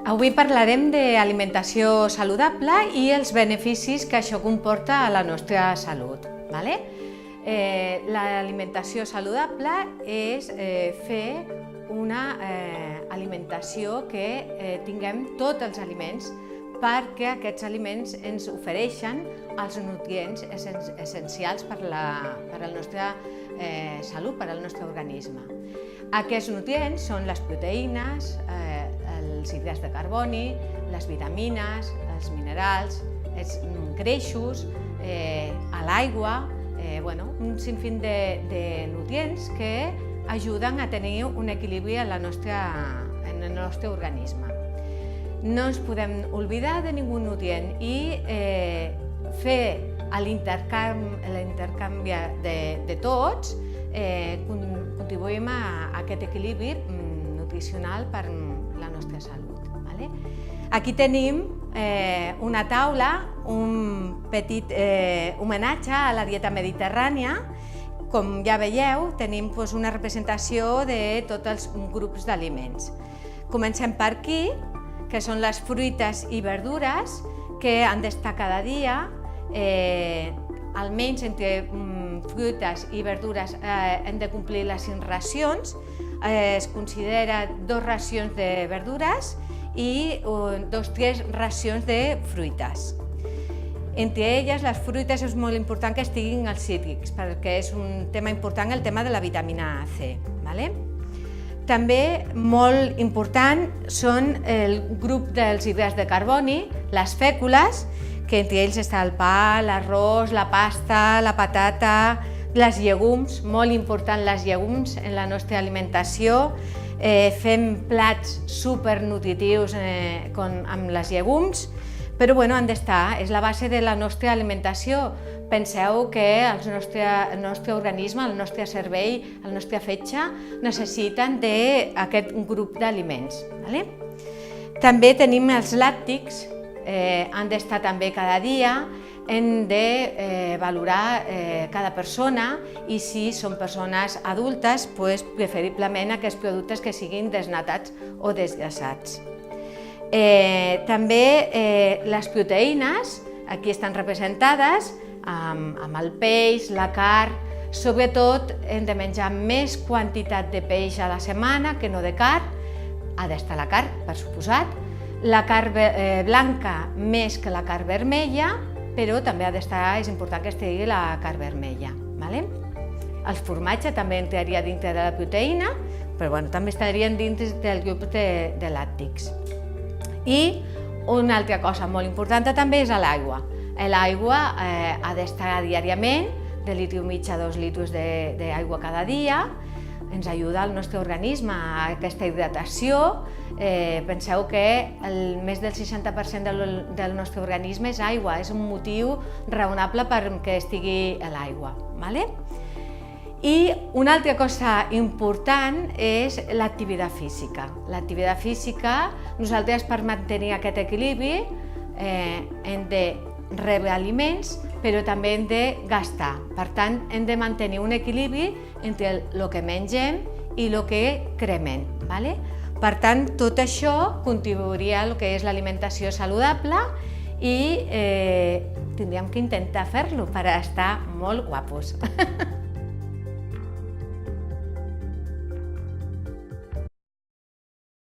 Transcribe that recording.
Avui parlarem d'alimentació saludable i els beneficis que això comporta a la nostra salut. L'alimentació saludable és fer una alimentació que tinguem tots els aliments perquè aquests aliments ens ofereixen els nutrients essencials per a la nostra salut, per al nostre organisme. Aquests nutrients són les proteïnes, els hidrats de carboni, les vitamines, els minerals, els greixos, l'aigua, un sinfín de nutrients que ajuden a tenir un equilibri en el nostre organisme. No ens podem oblidar de ningú nutrient i fer l'intercanvi de tots contribuïm a aquest equilibri nutricional per la nostra salut. Aquí tenim una taula, un petit homenatge a la dieta mediterrània. Com ja veieu, tenim una representació de tots els grups d'aliments. Comencem per aquí, que són les fruites i verdures que han d'estar cada dia, almenys entre fruites i verdures hem de complir les 5 racions. Es considera 2 racions de verdures i 3 racions de fruites. Entre elles, les fruites és molt important que estiguin els cítrics, perquè és un tema important el tema de la vitamina C. També molt important són el grup dels hidrats de carboni, les fècules, que entre ells està el pa, l'arròs, la pasta, la patata, les llegums, molt important les llegums en la nostra alimentació. Fem plats supernutritius amb les llegums, però han d'estar, és la base de la nostra alimentació. Penseu que el nostre organisme, el nostre cervell, el nostre fetge necessiten d'aquest grup d'aliments. També tenim els làctics, han d'estar també cada dia, hem de valorar cada persona i si són persones adultes, preferiblement aquests productes que siguin desnatats o desgrassats. També les proteïnes, aquí estan representades, amb el peix, la carn. Sobretot hem de menjar més quantitat de peix a la setmana que no de carn. Ha d'estar la carn, per suposat. La carn blanca més que la carn vermella, però també és important que estigui la carn vermella. El formatge també entraria dintre de la proteïna, però també estarien dintre del grup de làctics. I una altra cosa molt important també és l'aigua. L'aigua ha d'estar diàriament, de litre i mig a 2 litres d'aigua cada dia. Ens ajuda al nostre organisme a aquesta hidratació. Penseu que més del 60% del nostre organisme és aigua, és un motiu raonable perquè estigui l'aigua. I una altra cosa important és l'activitat física. L'activitat física, nosaltres per mantenir aquest equilibri hem de rebre aliments, però també hem de gastar. Per tant, hem de mantenir un equilibri entre el que mengem i el que cremem. Per tant, tot això contribuiria al que és l'alimentació saludable i tindríem que intentar fer-lo per estar molt guapos.